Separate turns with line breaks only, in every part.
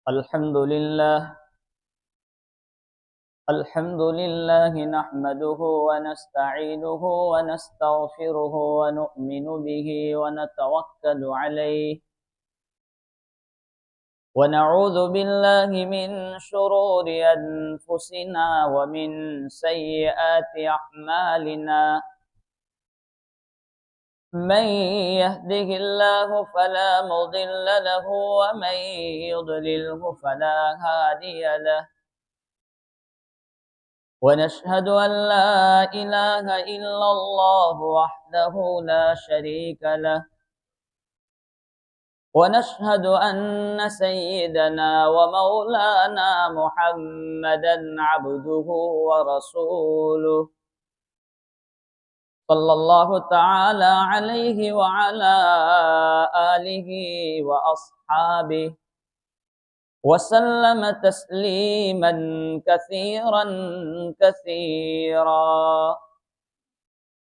الحمد لله نحمده ونستعينه ونستغفره ونؤمن به ونتوكل عليه ونعوذ بالله من شرور أنفسنا ومن سيئات أعمالنا من يهده الله فلا مضل له ومن يضلله فلا هادي له ونشهد أن لا إله إلا الله وحده لا شريك له ونشهد أن سيدنا ومولانا محمدا عبده ورسوله صلى الله تعالى عليه وعلى آله وأصحابه وسلم تسليما كثيرا كثيرا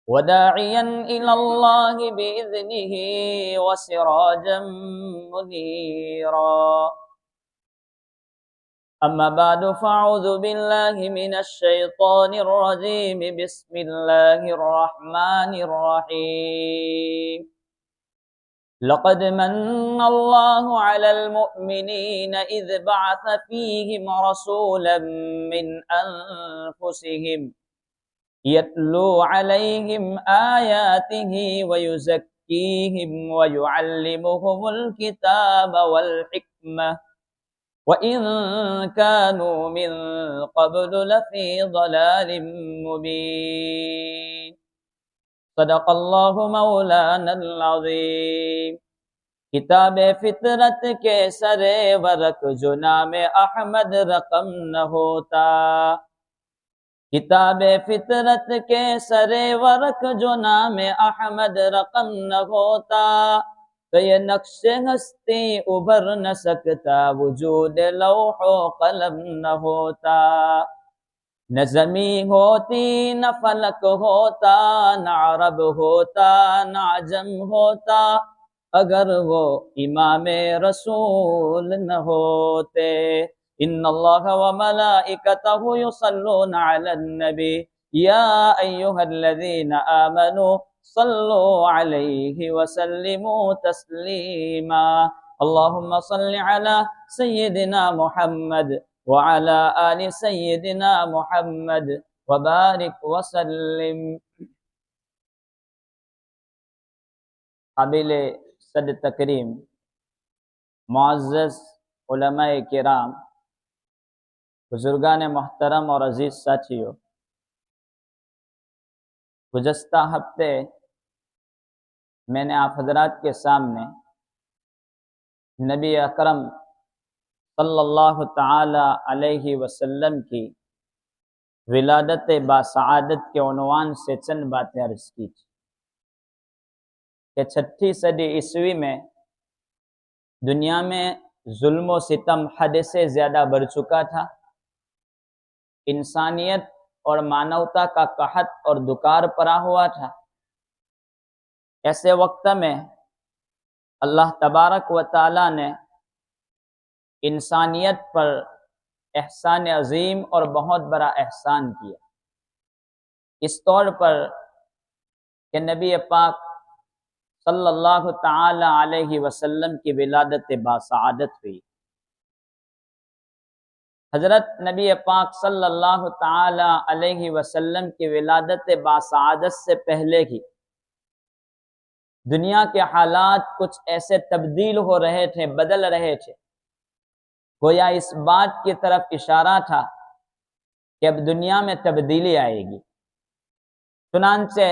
وداعيا إلى الله بإذنه وسراجا منيرا أما بعد فأعوذ بالله من الشيطان الرجيم بسم الله الرحمن الرحيم لقد من الله على المؤمنين إذ بعث فيهم رسولا من أنفسهم يتلو عليهم آياته ويزكيهم ويعلمهم الكتاب والحكمة وإن كانوا من قبل لفي ضلال مبين صدق اللہ مولانا العظیم۔ کتاب فطرت کے سرے ورق جو نام احمد رقم نہ ہوتا، کتاب فطرت کے سرے ورق جو نام احمد رقم نہ ہوتا، تو یہ نقش ہستی ابھر نہ سکتا وجود لوح و قلم نہ ہوتا، نہ زمین ہوتی نہ فلک ہوتا، نہ عرب ہوتا نہ عجم ہوتا، اگر وہ امام رسول نہ ہوتے۔ ان اللہ وملائکتہ یصلون علی النبی یا ایہا الذین آمنوا صلوا علیہ وسلموا تسلیما۔ اللہم صل علی سیدنا محمد وعلى آل سيدنا محمد وبارك وسلم۔ قابل صد تکریم معزز علماء کرام، بزرگان محترم اور عزیز ساتھیوں، گزشتہ ہفتے میں نے آپ حضرات کے سامنے نبی اکرم صلی اللہ تعالی علیہ وسلم کی ولادت باسعادت کے عنوان سے چند باتیں عرض کی تھی کہ 6 صدی عیسوی میں دنیا میں ظلم و ستم حد سے زیادہ بڑھ چکا تھا، انسانیت اور مانوتا کا قحط اور دکار پڑا ہوا تھا۔ ایسے وقت میں اللہ تبارک و تعالی نے انسانیت پر احسان عظیم اور بہت بڑا احسان کیا، اس طور پر کہ نبی پاک صلی اللہ تعالی علیہ وسلم کی ولادت باسعادت ہوئی۔ حضرت نبی پاک صلی اللہ تعالی علیہ وسلم کی ولادت باسعادت سے پہلے ہی دنیا کے حالات کچھ ایسے تبدیل ہو رہے تھے، بدل رہے تھے، گویا اس بات کی طرف اشارہ تھا کہ اب دنیا میں تبدیلی آئے گی۔ چنانچہ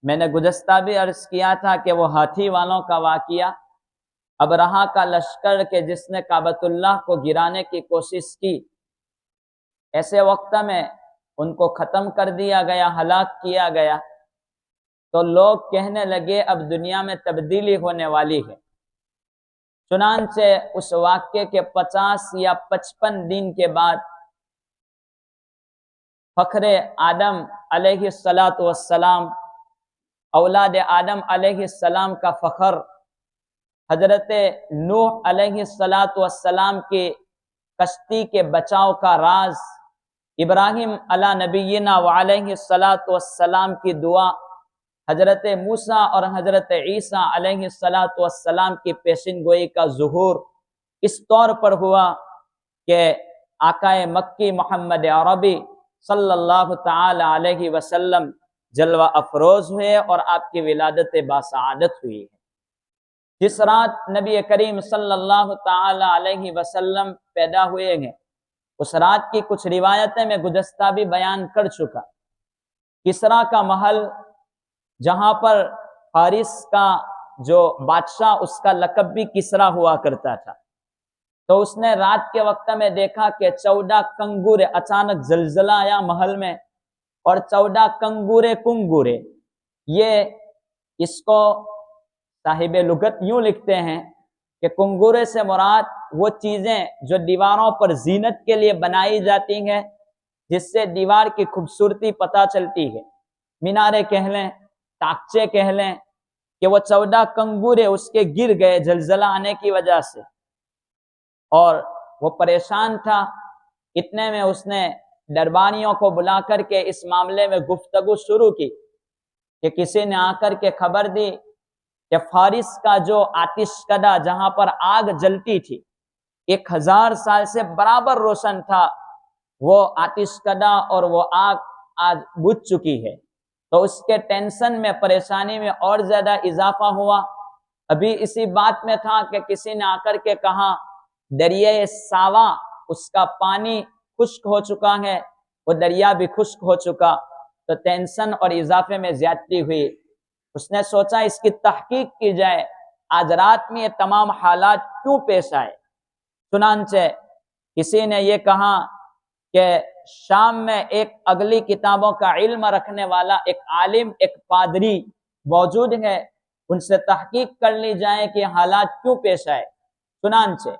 میں نے گزشتہ بھی عرض کیا تھا کہ وہ ہاتھی والوں کا واقعہ، ابرہہ کا لشکر کہ جس نے کعبۃ اللہ کو گرانے کی کوشش کی، ایسے وقت میں ان کو ختم کر دیا گیا، ہلاک کیا گیا، تو لوگ کہنے لگے اب دنیا میں تبدیلی ہونے والی ہے۔ چنانچہ اس واقعے کے 50 یا 55 دن کے بعد فخر آدم علیہ السلام، اولاد آدم علیہ السلام کا فخر، حضرت نوح علیہ السلام کی کشتی کے بچاؤ کا راز، ابراہیم علی نبینا وعلیہ الصلاۃ والسلام کی دعا، حضرت موسیٰ اور حضرت عیسیٰ علیہ الصلاۃ والسلام کی پیشن گوئی کا ظہور اس طور پر ہوا کہ آقا مکی محمد عربی صلی اللہ تعالی علیہ وسلم جلوہ افروز ہوئے اور آپ کی ولادت باسعادت ہوئی ہے۔ جس رات نبی کریم صلی اللہ تعالی علیہ وسلم پیدا ہوئے ہیں، اس رات کی کچھ روایتیں میں گزشتہ بھی بیان کر چکا۔ کسریٰ کا محل، جہاں پر فارس کا جو بادشاہ، اس کا لقب بھی کسریٰ ہوا کرتا تھا، تو اس نے رات کے وقت میں دیکھا کہ 14 کنگورے، اچانک زلزلہ آیا محل میں، اور 14 کنگورے، یہ اس کو صاحب لغت یوں لکھتے ہیں کہ کنگورے سے مراد وہ چیزیں جو دیواروں پر زینت کے لیے بنائی جاتی ہیں، جس سے دیوار کی خوبصورتی پتہ چلتی ہے، مینارے کہہ لیں، تاکچے کہہ لیں، کہ وہ 14 کنگورے اس کے گر گئے زلزلہ آنے کی وجہ سے، اور وہ پریشان تھا۔ اتنے میں اس نے درباریوں کو بلا کر کے اس معاملے میں گفتگو شروع کی کہ کسی نے آ کر کے خبر دی کہ فارس کا جو آتش کدہ، جہاں پر آگ جلتی تھی، 1000 سال سے برابر روشن تھا، وہ آتش کدہ اور وہ آگ آج بجھ چکی ہے۔ تو اس کے ٹینشن میں، پریشانی میں اور زیادہ اضافہ ہوا۔ ابھی اسی بات میں تھا کہ کسی نے آ کر کے کہا دریائے ساوا، اس کا پانی خشک ہو چکا ہے، وہ دریا بھی خشک ہو چکا، تو ٹینشن اور اضافے میں زیادتی ہوئی۔ اس نے سوچا اس کی تحقیق کی جائے، آج رات میں یہ تمام حالات کیوں پیش آئے۔ چنانچہ کسی نے یہ کہا کہ شام میں ایک اگلی کتابوں کا علم رکھنے والا ایک عالم، ایک پادری موجود ہے، ان سے تحقیق کر لی جائے کہ حالات کیوں پیش آئے۔ چنانچہ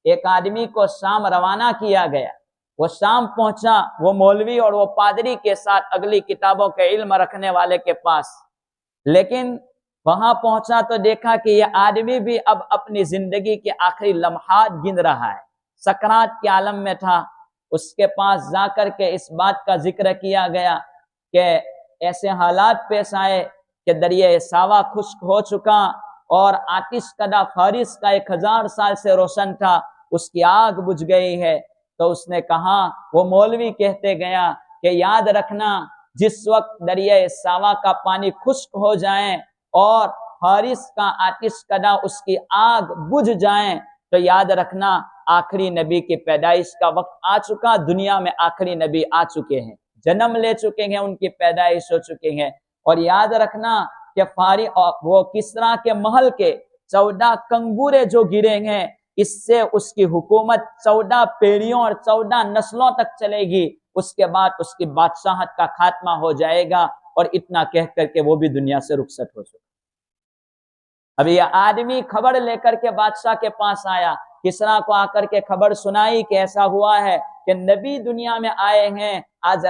ایک آدمی کو شام روانہ کیا گیا، وہ شام پہنچا، وہ مولوی اور وہ پادری کے ساتھ اگلی کتابوں کے علم رکھنے والے کے پاس، لیکن وہاں پہنچا تو دیکھا کہ یہ آدمی بھی اب اپنی زندگی کے آخری لمحات گن رہا ہے، سکرات کے عالم میں تھا۔ اس کے پاس جا کر کے اس بات کا ذکر کیا گیا کہ ایسے حالات پیش آئے کہ دریائے ساوا خشک ہو چکا، اور آتش کدہ فارس کا 1000 سال سے روشن تھا، اس کی آگ بجھ گئی ہے۔ تو اس نے کہا، وہ مولوی کہتے گیا کہ یاد رکھنا، جس وقت دریائے ساوا کا پانی خشک ہو جائیں اور فارس کا آتش کدہ اس کی آگ بجھ جائیں، تو یاد رکھنا آخری نبی کی پیدائش کا وقت آ چکا، دنیا میں آخری نبی آ چکے ہیں، جنم لے چکے ہیں، ان کی پیدائش ہو چکے ہیں۔ اور یاد رکھنا کہ وہ کسریٰ کے محل کے 14 کنگورے جو گرے ہیں، اس سے اس کی حکومت 14 پیڑھیوں اور 14 نسلوں تک چلے گی، اس کے بعد اس کی بادشاہت کا خاتمہ ہو جائے گا۔ اور اتنا کہہ کر کے وہ بھی دنیا سے رخصت ہو چکا۔ اب یہ آدمی خبر لے کر کے بادشاہ کے پاس آیا، کسریٰ کو آ کر کے خبر سنائی کہ ایسا ہوا ہے کہ نبی دنیا میں آئے ہیں۔ آج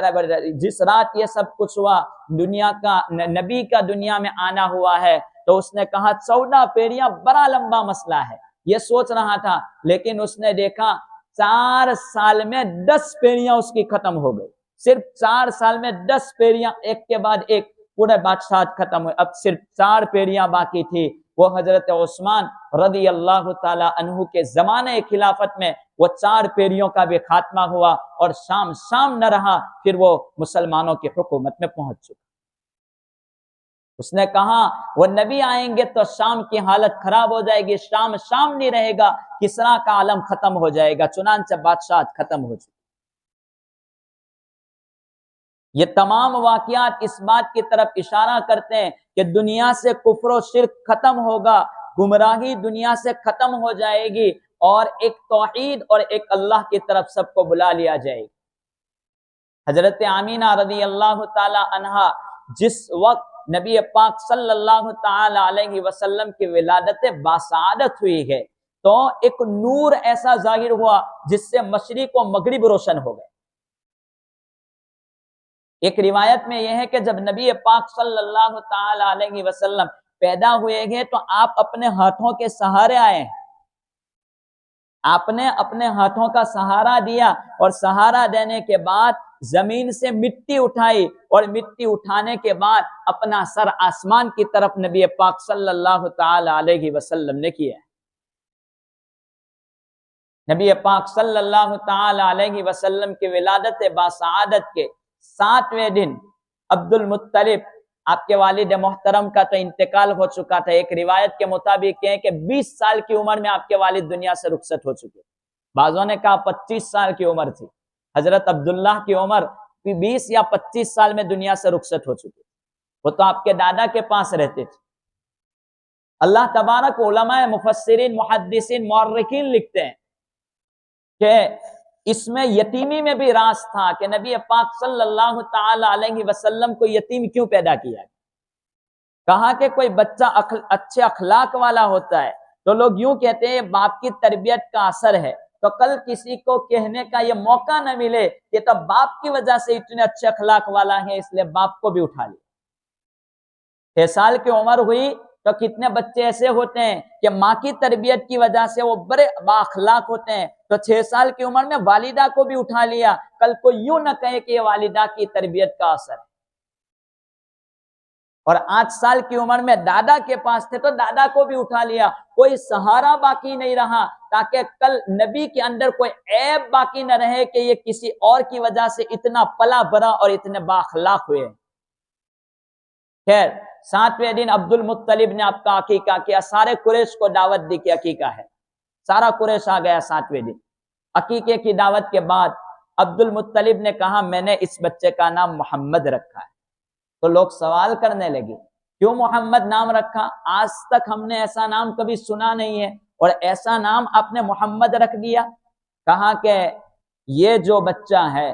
جس رات یہ سب کچھ ہوا، دنیا کا نبی کا دنیا میں آنا ہوا ہے۔ تو اس نے کہا 14 پیڑیاں بڑا لمبا مسئلہ ہے، یہ سوچ رہا تھا، لیکن اس نے دیکھا 4 سال میں 10 پیڑیاں اس کی ختم ہو گئی، صرف 4 سال میں 10 پیڑیاں ایک کے بعد ایک پورے بادشاہت ختم ہوئے۔ اب صرف 4 پیڑیاں باقی تھی، وہ حضرت عثمان رضی اللہ تعالی عنہ کے زمانے خلافت میں وہ 4 پیڑیوں کا بھی خاتمہ ہوا، اور شام نہ رہا، پھر وہ مسلمانوں کی حکومت میں پہنچ چکا۔ اس نے کہا وہ نبی آئیں گے تو شام کی حالت خراب ہو جائے گی، شام نہیں رہے گا، کسریٰ کا عالم ختم ہو جائے گا، چنانچہ بادشاہت ختم ہو چکی۔ یہ تمام واقعات اس بات کی طرف اشارہ کرتے ہیں کہ دنیا سے کفر و شرک ختم ہوگا، گمراہی دنیا سے ختم ہو جائے گی، اور ایک توحید اور ایک اللہ کی طرف سب کو بلا لیا جائے گا۔ حضرت آمینہ رضی اللہ تعالی عنہا جس وقت نبی پاک صلی اللہ تعالی علیہ وسلم کی ولادت باسعادت ہوئی ہے، تو ایک نور ایسا ظاہر ہوا جس سے مشرق و مغرب روشن ہو گئے۔ ایک روایت میں یہ ہے کہ جب نبی پاک صلی اللہ تعالی علیہ وسلم پیدا ہوئے گے تو آپ اپنے ہاتھوں کے سہارے آئے ہیں، آپ نے اپنے ہاتھوں کا سہارا دیا اور سہارا دینے کے بعد زمین سے مٹی اٹھائی اور مٹی اٹھانے کے بعد اپنا سر آسمان کی طرف نبی پاک صلی اللہ تعالی علیہ وسلم نے کیا. نبی پاک صلی اللہ تعالی علیہ وسلم کی ولادت باسعادت کے 7ویں دن عبد المطلب آپ کے والد محترم کا تو انتقال ہو چکا تھا. ایک روایت کے مطابق کہ 20 سال کی عمر میں آپ کے والد دنیا سے رخصت ہو چکے. بعضوں نے کہا 25 سال کی عمر تھی. حضرت عبداللہ کی عمر 20 یا 25 سال میں دنیا سے رخصت ہو چکی. وہ تو آپ کے دادا کے پاس رہتے تھے. اللہ تبارک علماء مفسرین محدثین مورخین لکھتے ہیں کہ اس میں یتیمی میں بھی راز تھا کہ نبی پاک صلی اللہ تعالی علیہ وسلم کو یتیم کیوں پیدا کیا. کہا کہ کوئی بچہ اچھے اخلاق والا ہوتا ہے تو لوگ یوں کہتے ہیں باپ کی تربیت کا اثر ہے, تو کل کسی کو کہنے کا یہ موقع نہ ملے کہ تب باپ کی وجہ سے اتنے اچھے اخلاق والا ہے اس لیے باپ کو بھی اٹھا لیا. 6 سال کی عمر ہوئی تو کتنے بچے ایسے ہوتے ہیں کہ ماں کی تربیت کی وجہ سے وہ بڑے با اخلاق ہوتے ہیں, تو 6 سال کی عمر میں والدہ کو بھی اٹھا لیا. کل کو یوں نہ کہے کہ یہ والدہ کی تربیت کا اثر ہے. اور 8 سال کی عمر میں دادا کے پاس تھے تو دادا کو بھی اٹھا لیا. کوئی سہارا باقی نہیں رہا تاکہ کل نبی کے اندر کوئی عیب باقی نہ رہے کہ یہ کسی اور کی وجہ سے اتنا پلا بڑا اور اتنے با اخلاق ہوئے. خیر 7ویں دن عبد المطلب نے آپ کا عقیقہ کیا. سارے قریش کو دعوت دی کہ عقیقہ ہے. سارا قریش آ گیا 7ویں دن. عقیقے کی دعوت کے بعد عبد المطلب نے کہا میں نے اس بچے کا نام محمد رکھا ہے. تو لوگ سوال کرنے لگے کیوں محمد نام رکھا, آج تک ہم نے ایسا نام کبھی سنا نہیں ہے اور ایسا نام آپ نے محمد رکھ دیا. کہا کہ یہ جو بچہ ہے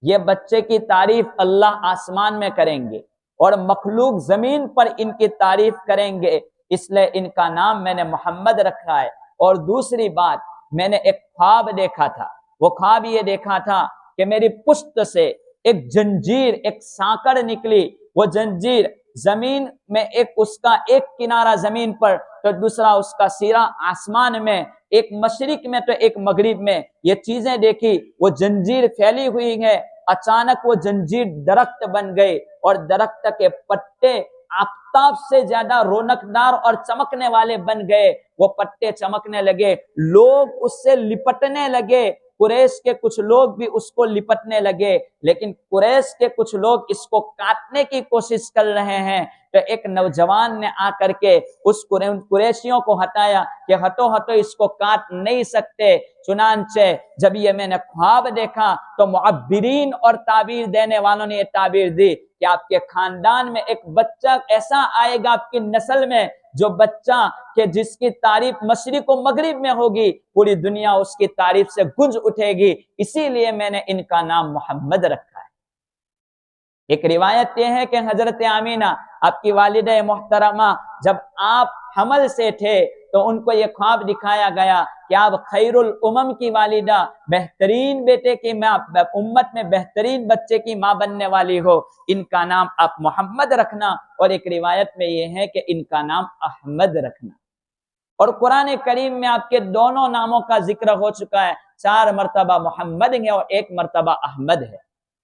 یہ بچے کی تعریف اللہ آسمان میں کریں گے اور مخلوق زمین پر ان کی تعریف کریں گے, اس لیے ان کا نام میں نے محمد رکھا ہے. اور دوسری بات, میں نے ایک خواب دیکھا تھا. وہ خواب یہ دیکھا تھا کہ میری پشت سے ایک جنجیر, ایک سانکڑ نکلی. وہ جنجیر زمین میں اس کا ایک کنارہ زمین پر تو دوسرا اس کا سیرا آسمان میں, ایک مشرق میں تو ایک مغرب میں. یہ چیزیں دیکھی. وہ جنجیر پھیلی ہوئی ہے. اچانک وہ جنجیر درخت بن گئی اور درخت کے پتے آفتاب سے زیادہ رونقدار اور چمکنے والے بن گئے. وہ پتے چمکنے لگے, لوگ اس سے لپٹنے لگے. قریش کے کچھ لوگ بھی اس کو لپٹنے لگے, لیکن قریش کے کچھ لوگ اس کو کاٹنے کی کوشش کر رہے ہیں. تو ایک نوجوان نے آ کر کے اس قریشیوں کو ہٹایا کہ ہٹو ہٹو, اس کو کاٹ نہیں سکتے. چنانچہ جب یہ میں نے خواب دیکھا تو معبرین اور تعبیر دینے والوں نے یہ تعبیر دی کہ آپ کے خاندان میں ایک بچہ ایسا آئے گا آپ کی نسل میں جو بچہ کہ جس کی تعریف مشرق و مغرب میں ہوگی, پوری دنیا اس کی تعریف سے گونج اٹھے گی. اسی لیے میں نے ان کا نام محمد رکھا ہے. ایک روایت یہ ہے کہ حضرت آمینہ آپ کی والدہ محترمہ جب آپ حمل سے تھے تو ان کو یہ خواب دکھایا گیا کہ آپ خیر الامم کی والدہ, بہترین بیٹے کی ماں, امت میں بہترین بچے کی ماں بننے والی ہو, ان کا نام آپ محمد رکھنا. اور ایک روایت میں یہ ہے کہ ان کا نام احمد رکھنا. اور قرآن کریم میں آپ کے دونوں ناموں کا ذکر ہو چکا ہے. 4 مرتبہ محمد ہے اور 1 مرتبہ احمد ہے.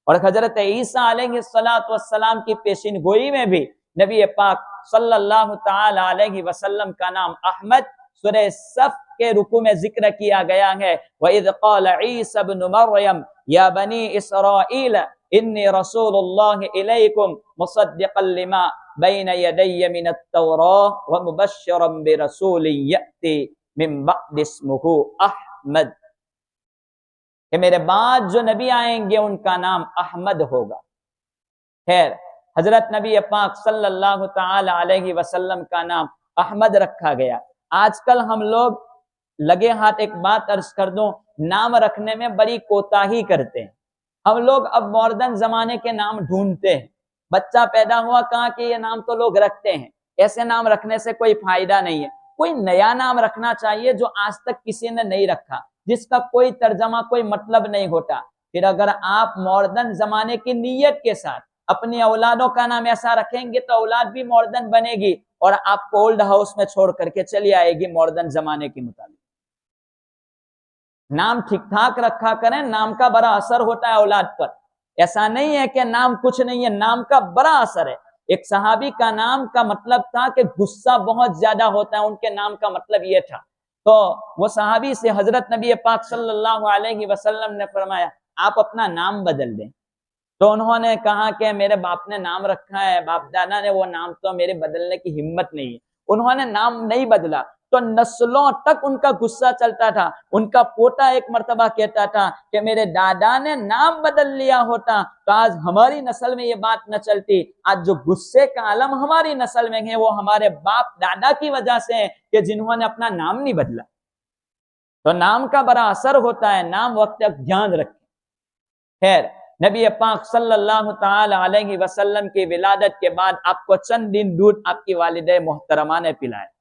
اور حضرت عیسیٰ علیہ السلام کی پیشین گوئی میں بھی نبی پاک صلی اللہ تعالی علیہ وسلم کا نام احمد سورہ صف کے رکوع میں ذکر کیا گیا ہے. وَإِذْ قَالَ عِيسَى ابْنُ مَرْيَمَ يَا بَنِي إِسْرَائِيلَ إِنِّي رَسُولُ اللَّهِ إِلَيْكُمْ مُصَدِّقًا لِمَا بَيْنَ يَدَيَّ مِنَ التَّوْرَاةِ وَمُبَشِّرًا بِرَسُولٍ يَأْتِي مِن بَعْدِ اسْمُهُ أَحْمَدُ, کہ میرے بعد جو نبی آئیں گے ان کا نام احمد ہوگا. خیر حضرت نبی پاک صلی اللہ تعالی علیہ وسلم کا نام احمد رکھا گیا. آج کل ہم لوگ لگے ہاتھ ایک بات عرض کر دوں, نام رکھنے میں بڑی کوتاہی کرتے ہیں. ہم لوگ اب ماڈرن زمانے کے نام ڈھونڈتے ہیں. بچہ پیدا ہوا کہا کہ یہ نام تو لوگ رکھتے ہیں, ایسے نام رکھنے سے کوئی فائدہ نہیں ہے. کوئی نیا نام رکھنا چاہیے جو آج تک کسی نے نہیں رکھا, جس کا کوئی ترجمہ کوئی مطلب نہیں ہوتا. پھر اگر آپ ماڈرن زمانے کی نیت کے ساتھ اپنی اولادوں کا نام ایسا رکھیں گے تو اولاد بھی ماڈرن بنے گی اور آپ کو اولڈ ہاؤس میں چھوڑ کر کے چلی آئے گی ماڈرن زمانے کے مطابق. نام ٹھیک ٹھاک رکھا کریں، نام کا بڑا اثر ہوتا ہے اولاد پر. ایسا نہیں ہے کہ نام کچھ نہیں ہے، نام کا بڑا اثر ہے. ایک صحابی کا نام کا مطلب تھا کہ غصہ بہت زیادہ ہوتا ہے، ان کے نام کا مطلب یہ تھا. تو وہ صحابی سے حضرت نبی پاک صلی اللہ علیہ وسلم نے فرمایا آپ اپنا نام بدل دیں. تو انہوں نے کہا کہ میرے باپ نے نام رکھا ہے، باپ دادا نے وہ نام، تو میرے بدلنے کی ہمت نہیں ہے. انہوں نے نام نہیں بدلا تو نسلوں تک ان کا غصہ چلتا تھا. ان کا پوتا ایک مرتبہ کہتا تھا کہ میرے دادا نے نام بدل لیا ہوتا تو آج ہماری نسل میں یہ بات نہ چلتی. آج جو غصے کا عالم ہماری نسل میں ہے وہ ہمارے باپ دادا کی وجہ سے ہے کہ جنہوں نے اپنا نام نہیں بدلا. تو نام کا بڑا اثر ہوتا ہے، نام وقت تک دھیان رکھیں. خیر، نبی پاک صلی اللہ تعالی علیہ وسلم کی ولادت کے بعد آپ کو چند دن دودھ آپ کی والدہ محترمہ نے پلائے.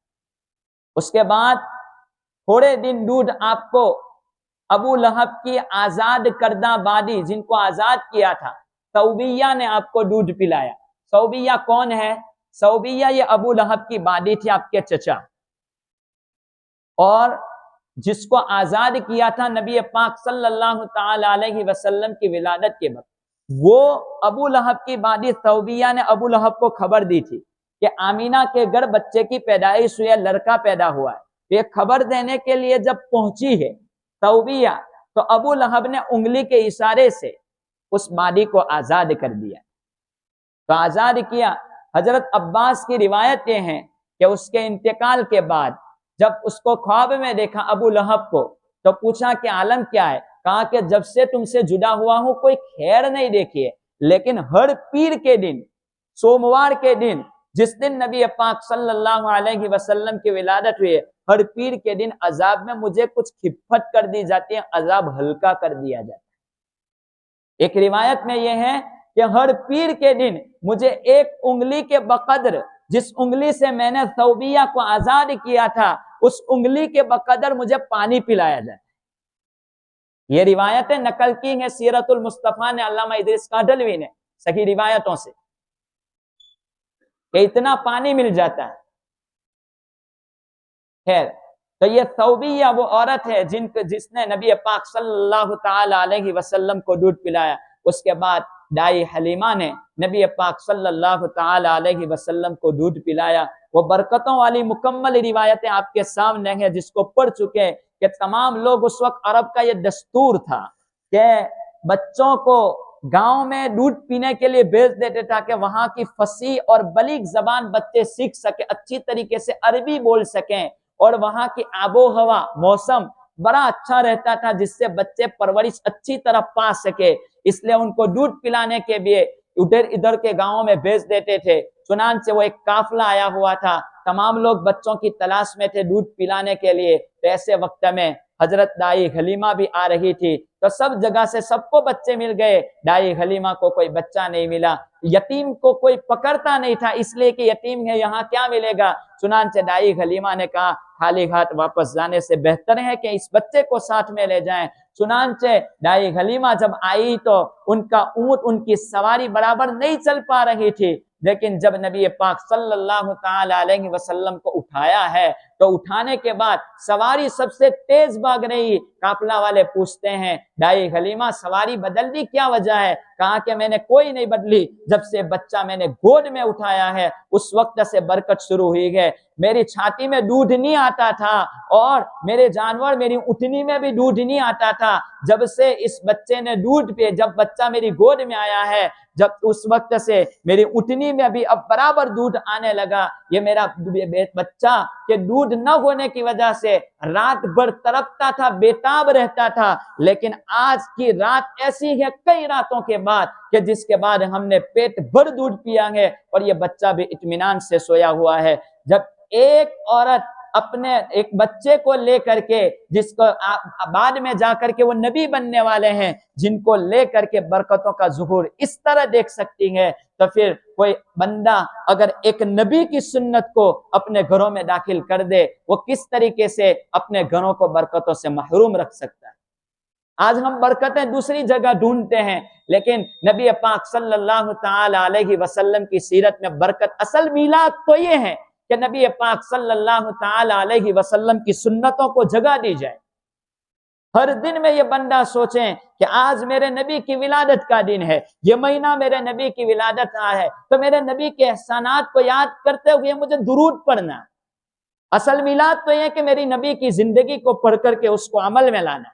اس کے بعد تھوڑے دن دودھ آپ کو ابو لہب کی آزاد کردہ بادی، جن کو آزاد کیا تھا، ثوبیہ نے آپ کو دودھ پلایا. ثوبیہ کون ہے؟ ثوبیہ یہ ابو لہب کی بادی تھی، آپ کے چچا، اور جس کو آزاد کیا تھا نبی پاک صلی اللہ تعالی علیہ وسلم کی ولادت کے وقت. وہ ابو لہب کی بادی ثوبیہ نے ابو لہب کو خبر دی تھی کہ آمینہ کے گھر بچے کی پیدائش ہوئی ہے، لڑکا پیدا ہوا ہے. یہ خبر دینے کے لیے جب پہنچی ہے ثوبیہ تو ابو لہب نے انگلی کے اشارے سے اس بادی کو آزاد کر دیا. تو آزاد کیا. حضرت عباس کی روایت یہ ہے کہ اس کے انتقال کے بعد جب اس کو خواب میں دیکھا ابو لہب کو تو پوچھا کہ عالم کیا ہے؟ کہا کہ جب سے تم سے جدا ہوا ہوں کوئی خیر نہیں دیکھی ہے، لیکن ہر پیر کے دن، سوموار کے دن، جس دن نبی پاک صلی اللہ علیہ وسلم کی ولادت ہوئی ہے، ہر پیر کے دن عذاب میں مجھے کچھ خفت کر دی جاتی ہے، عذاب ہلکا کر دیا جاتا ہے. ایک روایت میں یہ ہے کہ ہر پیر کے دن مجھے ایک انگلی کے بقدر، جس انگلی سے میں نے ثوبیہ کو آزاد کیا تھا، اس انگلی کے بقدر مجھے پانی پلایا جائے. یہ روایتیں نقل کی ہیں سیرت المصطفیٰ نے، علامہ ادریس کاندھلوی نے، صحیح روایتوں سے، کہ اتنا پانی مل جاتا ہے. خیر، تو یہ ثوبیہ وہ عورت ہے جس نے نبی پاک صلی اللہ تعالی علیہ وسلم کو دودھ پلایا. اس کے بعد دائی حلیمہ نے نبی پاک صلی اللہ تعالی علیہ وسلم کو دودھ پلایا. وہ برکتوں والی مکمل روایتیں آپ کے سامنے ہیں جس کو پڑھ چکے کہ تمام لوگ، اس وقت عرب کا یہ دستور تھا کہ بچوں کو گاؤں میں دودھ پینے کے لیے بھیج دیتے تاکہ وہاں کی فصیح اور بلیغ زبان بچے سیکھ سکیں، اچھی طریقے سے عربی بول سکیں، اور وہاں کی آب و ہوا، موسم بڑا اچھا رہتا تھا جس سے بچے پرورش اچھی طرح پا سکے. اس لیے ان کو دودھ پلانے کے لیے ادھر ادھر کے گاؤں میں بھیج دیتے تھے. چنانچہ وہ ایک قافلہ آیا ہوا تھا، تمام لوگ بچوں کی تلاش میں تھے دودھ پلانے کے لیے. ایسے وقت میں حضرت دائی حلیمہ بھی آ رہی تھی، تو سب جگہ سے سب کو بچے مل گئے، دائی حلیمہ کو کوئی بچہ نہیں ملا. یتیم کو کوئی پکڑتا نہیں تھا، اس لیے کہ یتیم ہے، یہاں کیا ملے گا. چنانچہ دائی حلیمہ نے کہا خالی ہاتھ واپس جانے سے بہتر ہے کہ اس بچے کو ساتھ میں لے جائیں. چنانچہ دائی حلیمہ جب آئی تو ان کا اونٹ، ان کی سواری برابر نہیں چل پا رہی تھی، لیکن جب نبی پاک صلی اللہ تعالی علیہ وسلم کو اٹھایا ہے تو اٹھانے کے بعد سواری سب سے تیز بھاگ رہی. قافلہ والے پوچھتے ہیں دائی حلیمہ سواری بدل دی، کیا وجہ ہے؟ کہا کہ میں نے کوئی نہیں بدلی، جب سے بچہ میں نے گود میں اٹھایا ہے اس وقت سے برکت شروع ہوئی ہے. میری چھاتی میں دودھ نہیں آتا تھا اور میرے جانور، میری اٹھنی میں بھی دودھ نہیں آتا تھا. جب سے اس بچے نے دودھ پی، جب بچہ میری گود میں آیا ہے، جب اس وقت سے میری اٹھنی میں بھی اب برابر دودھ آنے لگا. یہ میرا بچہ کہ دودھ نہ ہونے کی وجہ سے رات بھر تڑپتا تھا، بیتاب رہتا تھا، لیکن آج کی رات ایسی ہے کئی راتوں کے بعد کہ جس کے بعد ہم نے پیٹ بھر دودھ پیا ہے اور یہ بچہ بھی اطمینان سے سویا ہوا ہے. جب ایک عورت اپنے ایک بچے کو لے کر کے، جس کو بعد میں جا کر کے وہ نبی بننے والے ہیں، جن کو لے کر کے برکتوں کا ظہور اس طرح دیکھ سکتی ہے، تو پھر کوئی بندہ اگر ایک نبی کی سنت کو اپنے گھروں میں داخل کر دے، وہ کس طریقے سے اپنے گھروں کو برکتوں سے محروم رکھ سکتا ہے. آج ہم برکتیں دوسری جگہ ڈھونڈتے ہیں، لیکن نبی پاک صلی اللہ تعالی علیہ وسلم کی سیرت میں برکت، اصل میلاد تو یہ ہے کہ نبی پاک صلی اللہ تعالی علیہ وسلم کی سنتوں کو جگہ دی جائے. ہر دن میں یہ بندہ سوچیں کہ آج میرے نبی کی ولادت کا دن ہے، یہ مہینہ میرے نبی کی ولادت ہے، تو میرے نبی کے احسانات کو یاد کرتے ہوئے مجھے درود پڑھنا۔ اصل میلاد تو یہ کہ میری نبی کی زندگی کو پڑھ کر کے اس کو عمل میں لانا۔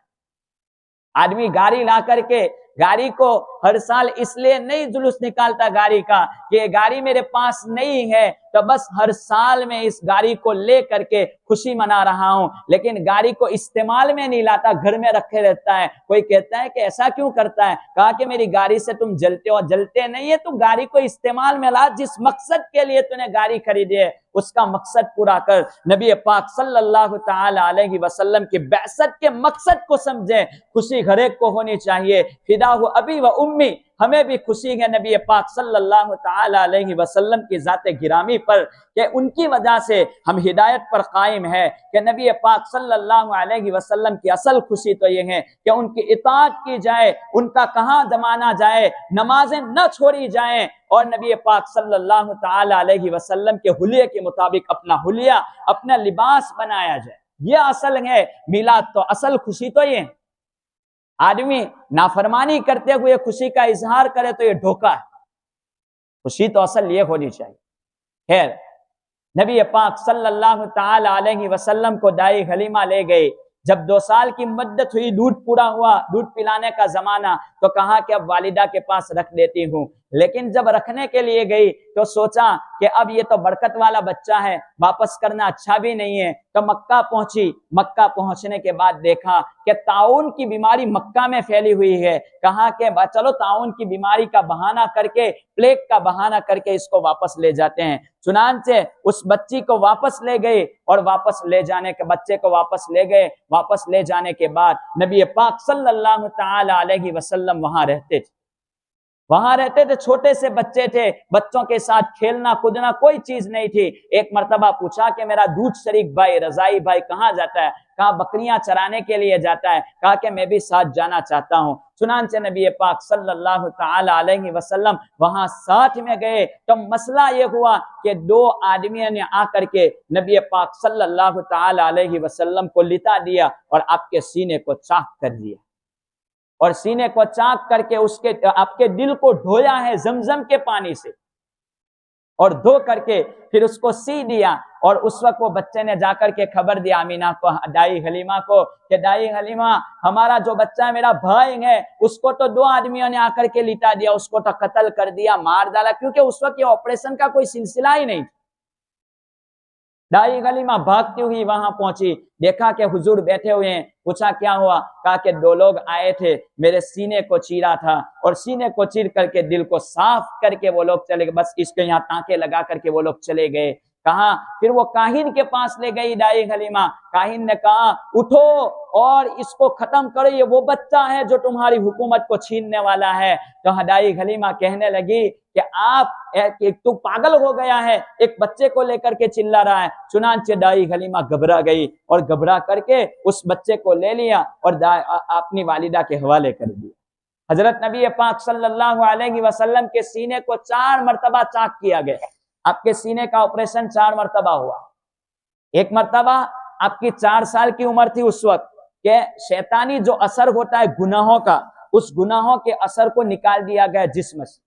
آدمی گاڑی لا کر کے گاڑی کو ہر سال اس لیے نہیں جلوس نکالتا گاڑی کا کہ یہ گاڑی میرے پاس نہیں ہے تو بس ہر سال میں اس گاڑی کو لے کر کے خوشی منا رہا ہوں، لیکن گاڑی کو استعمال میں نہیں لاتا، گھر میں رکھے رہتا ہے۔ کوئی کہتا ہے کہ ایسا کیوں کرتا ہے؟ کہا کہ میری گاڑی سے تم جلتے ہو، جلتے نہیں ہے، تو گاڑی کو استعمال میں لا، جس مقصد کے لیے تو نے گاڑی خریدی ہے اس کا مقصد پورا کر۔ نبی پاک صلی اللہ تعالی علیہ وسلم کی بعثت کے مقصد کو سمجھیں۔ خوشی ہر ایک کو ہونی چاہیے۔ فداہ ابی و امی، ہمیں بھی خوشی ہے نبی پاک صلی اللہ تعالی علیہ وسلم کی ذات گرامی پر کہ ان کی وجہ سے ہم ہدایت پر قائم ہے، کہ نبی پاک صلی اللہ علیہ وسلم کی اصل خوشی تو یہ ہے کہ ان کی اطاعت کی جائے، ان کا کہاں زمانہ جائے، نمازیں نہ چھوڑی جائیں، اور نبی پاک صلی اللہ تعالی علیہ وسلم کے حلیے کے مطابق اپنا حلیہ، اپنا لباس بنایا جائے۔ یہ اصل ہے میلاد، تو اصل خوشی تو یہ ہے۔ آدمی نافرمانی کرتے ہوئے خوشی کا اظہار کرے تو یہ دھوکہ ہے۔ خوشی تو اصل یہ ہونی چاہیے۔ خیر، نبی پاک صلی اللہ تعالی علیہ وسلم کو دائی حلیمہ لے گئے۔ جب 2 سال کی مدت ہوئی، دودھ پورا ہوا، دودھ پلانے کا زمانہ، تو کہا کہ اب والدہ کے پاس رکھ دیتی ہوں۔ لیکن جب رکھنے کے لیے گئی تو سوچا کہ اب یہ تو برکت والا بچہ ہے، واپس کرنا اچھا بھی نہیں ہے، تو مکہ پہنچی۔ مکہ پہنچنے کے بعد دیکھا کہ طاعون کی بیماری مکہ میں پھیلی ہوئی ہے۔ کہا کہ چلو طاعون کی بیماری کا بہانہ کر کے، پلیگ کا بہانہ کر کے اس کو واپس لے جاتے ہیں۔ چنانچہ اس بچی کو واپس لے گئے، اور واپس لے جانے کے بچے کو واپس لے گئے۔ واپس لے جانے کے بعد نبی پاک صلی اللہ تعالی علیہ وسلم وہاں رہتے تھے۔ وہاں رہتے تھے، چھوٹے سے بچے تھے، بچوں کے ساتھ کھیلنا کودنا کوئی چیز نہیں تھی۔ ایک مرتبہ پوچھا کہ میرا دودھ شریک بھائی، رضائی بھائی کہاں جاتا ہے؟ کہا بکریاں چرانے کے لیے جاتا ہے۔ کہا کہ میں بھی ساتھ جانا چاہتا ہوں۔ چنانچہ نبی پاک صلی اللہ تعالی علیہ وسلم وہاں ساتھ میں گئے، تو مسئلہ یہ ہوا کہ 2 آدمیوں نے آ کر کے نبی پاک صلی اللہ تعالی علیہ وسلم کو لتا دیا اور آپ کے سینے کو چاک کر دیا، اور سینے کو چاک کر کے آپ کے دل کو دھویا ہے زمزم کے پانی سے، اور دھو کر کے پھر اس کو سی دیا۔ اور اس وقت وہ بچے نے جا کر کے خبر دیا آمینہ کو، دائی حلیمہ کو، کہ دائی حلیمہ ہمارا جو بچہ ہے میرا بھائی ہے، اس کو تو 2 آدمیوں نے آ کر کے لٹا دیا، اس کو تو قتل کر دیا، مار ڈالا، کیونکہ اس وقت یہ آپریشن کا کوئی سلسلہ ہی نہیں تھا۔ دائی حلیمہ بھاگتی ہوئی وہاں پہنچی، دیکھا کہ حضور بیٹھے ہوئے ہیں۔ پوچھا کیا ہوا؟ کہا کہ 2 لوگ آئے تھے، میرے سینے کو چیرا تھا، اور سینے کو چیر کر کے دل کو صاف کر کے وہ لوگ چلے گئے، بس اس کے یہاں ٹانکے لگا کر کے وہ لوگ چلے گئے۔ کہاں؟ پھر وہ کاہن کے پاس لے گئی دائی حلیمہ۔ کاہن نے کہا اٹھو اور اس کو ختم کرو، یہ وہ بچہ ہے جو تمہاری حکومت کو چھیننے والا ہے۔ تو دائی حلیمہ کہنے لگی کہ آپ تو پاگل ہو گیا ہے، ایک بچے کو لے کر کے چلا رہا ہے۔ چنانچہ دائی حلیمہ گھبرا گئی، اور گھبرا کر کے اس بچے کو لے لیا اور اپنی والدہ کے حوالے کر دیا۔ حضرت نبی پاک صلی اللہ علیہ وسلم کے سینے کو 4 مرتبہ چاک کیا گیا۔ آپ کے سینے کا آپریشن 4 مرتبہ ہوا۔ ایک مرتبہ آپ کی 4 سال کی عمر تھی اس وقت، کہ شیطانی جو اثر ہوتا ہے گناہوں کا، اس گناہوں کے اثر کو نکال دیا گیا جسم سے،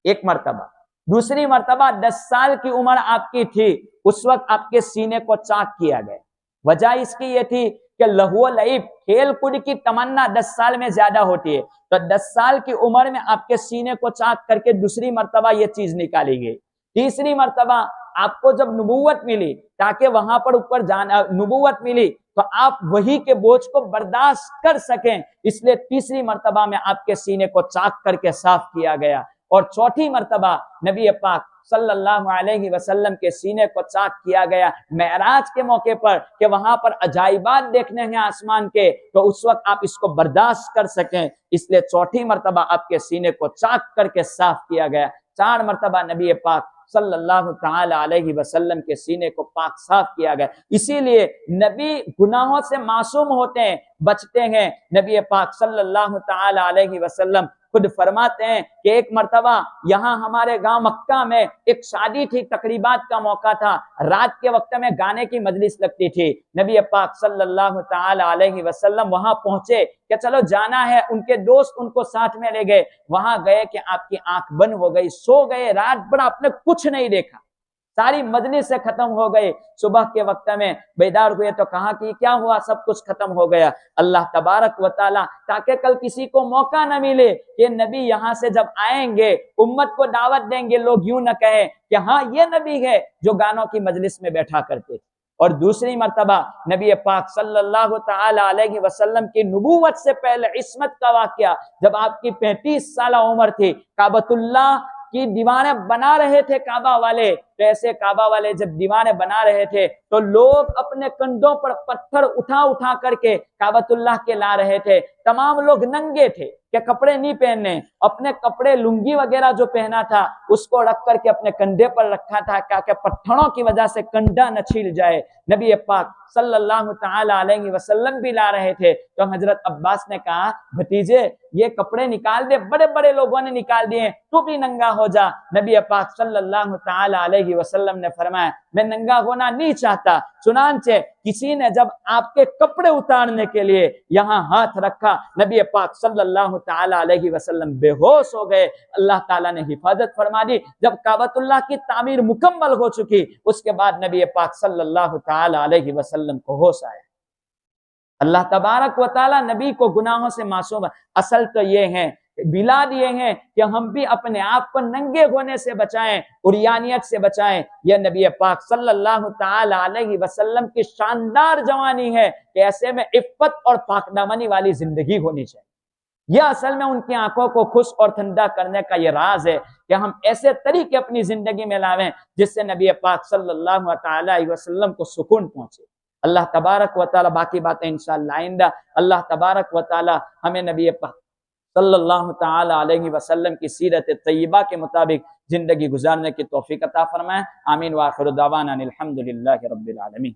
ایک مرتبہ۔ دوسری مرتبہ 10 سال کی عمر آپ کی تھی، اس وقت آپ کے سینے کو چاک کیا گیا۔ وجہ اس کی یہ تھی کہ لہو و لعب، کھیل کود کی تمنا 10 سال میں زیادہ ہوتی ہے، تو 10 سال کی عمر میں آپ کے سینے کو چاک کر کے دوسری مرتبہ یہ چیز نکالی گئی۔ تیسری مرتبہ آپ کو جب نبوت ملی، تاکہ وہاں پر اوپر جانا، نبوت ملی تو آپ وہی کے بوجھ کو برداشت کر سکیں، اس لیے تیسری مرتبہ میں آپ کے سینے کو چاک کر کے صاف کیا گیا۔ اور چوتھی مرتبہ نبی پاک صلی اللہ علیہ وسلم کے سینے کو چاک کیا گیا معراج کے موقع پر، کہ وہاں پر عجائبات دیکھنے ہیں آسمان کے، تو اس وقت آپ اس کو برداشت کر سکیں، اس لیے چوتھی مرتبہ آپ کے سینے کو چاک کر کے صاف کیا گیا۔ 4 مرتبہ نبی پاک صلی اللہ تعالی علیہ وسلم کے سینے کو پاک صاف کیا گیا۔ اسی لیے نبی گناہوں سے معصوم ہوتے ہیں، بچتے ہیں۔ نبی پاک صلی اللہ تعالی علیہ وسلم خود فرماتے ہیں کہ ایک مرتبہ یہاں ہمارے گاؤں مکہ میں ایک شادی تھی، تقریبات کا موقع تھا، رات کے وقت میں گانے کی مجلس لگتی تھی۔ نبی پاک صلی اللہ تعالی علیہ وسلم وہاں پہنچے کہ چلو جانا ہے، ان کے دوست ان کو ساتھ میں لے گئے۔ وہاں گئے کہ آپ کی آنکھ بند ہو گئی، سو گئے، رات بھر آپ نے کچھ نہیں دیکھا، ساری مجلس سے ختم ہو گئی۔ صبح کے وقت میں بیدار ہوئے تو کہا کہ کیا ہوا؟ سب کچھ ختم ہو گیا۔ اللہ تبارک و تعالی تاکہ کل کسی کو موقع نہ ملے کہ نبی یہاں سے جب آئیں گے امت کو دعوت دیں گے، لوگ یوں نہ کہیں کہ ہاں یہ نبی ہے جو گانوں کی مجلس میں بیٹھا کرتے تھے۔ اور دوسری مرتبہ نبی پاک صلی اللہ تعالی علیہ وسلم کی نبوت سے پہلے عصمت کا واقعہ، جب آپ کی 35 سالہ عمر تھی، کعبۃ اللہ کی دیواریں بنا رہے تھے کعبہ والے، تو ایسے کعبہ والے جب دیواریں بنا رہے تھے تو لوگ اپنے کندھوں پر پتھر اٹھا اٹھا کر کے کعبۃ اللہ کے لا رہے تھے۔ تمام لوگ ننگے تھے کہ کپڑے نہیں پہننے، اپنے کپڑے لنگی وغیرہ جو پہنا تھا اس کو رکھ کر کے اپنے کندھے پر رکھا تھا کہ پتھروں کی وجہ سے کندھا نہ چھیل جائے۔ نبی پاک صلی اللہ تعالی علیہ وسلم بھی لا رہے تھے تو حضرت عباس نے کہا بھتیجے یہ کپڑے نکال دے، بڑے بڑے لوگوں نے نکال دیے، تو بھی ننگا ہو جا۔ نبی پاک صلی اللہ تعالی علیہ وسلم نے فرمایا میں ننگا ہونا نہیں چاہتا۔ چنانچہ کسی نے جب آپ کے کپڑے اتارنے کے لیے یہاں ہاتھ رکھا، نبی پاک صلی اللہ تعالی علیہ وسلم بے ہوش ہو گئے۔ اللہ تعالیٰ نے حفاظت فرما دی۔ جب کعبۃ اللہ کی تعمیر مکمل ہو چکی اس کے بعد نبی پاک صلی اللہ تعالی علیہ وسلم کو ہوش آیا۔ اللہ تبارک و تعالی نبی کو گناہوں سے معصوم۔ اصل تو یہ ہے، بلاد یہ ہے کہ ہم بھی اپنے آپ کو ننگے ہونے سے بچائیں، عریانیت سے بچائیں۔ یہ نبی پاک صلی اللہ تعالی علیہ وسلم کی شاندار جوانی ہے کہ ایسے میں عفت اور پاک دامنی والی زندگی ہونی چاہیے۔ یہ اصل میں ان کی آنکھوں کو خوش اور ٹھنڈا کرنے کا یہ راز ہے کہ ہم ایسے طریقے اپنی زندگی میں لاویں جس سے نبی پاک صلی اللہ تعالی علیہ وسلم کو سکون پہنچے۔ اللہ تبارک و تعالی باقی باتیں انشاءاللہ آئندہ اللہ تبارک و تعالی ہمیں نبی پاک صلی اللہ تعالی علیہ وسلم کی سیرت طیبہ کے مطابق زندگی گزارنے کی توفیق عطا فرمائے۔ آمین وآخر دعوانا الحمدللہ رب العالمین۔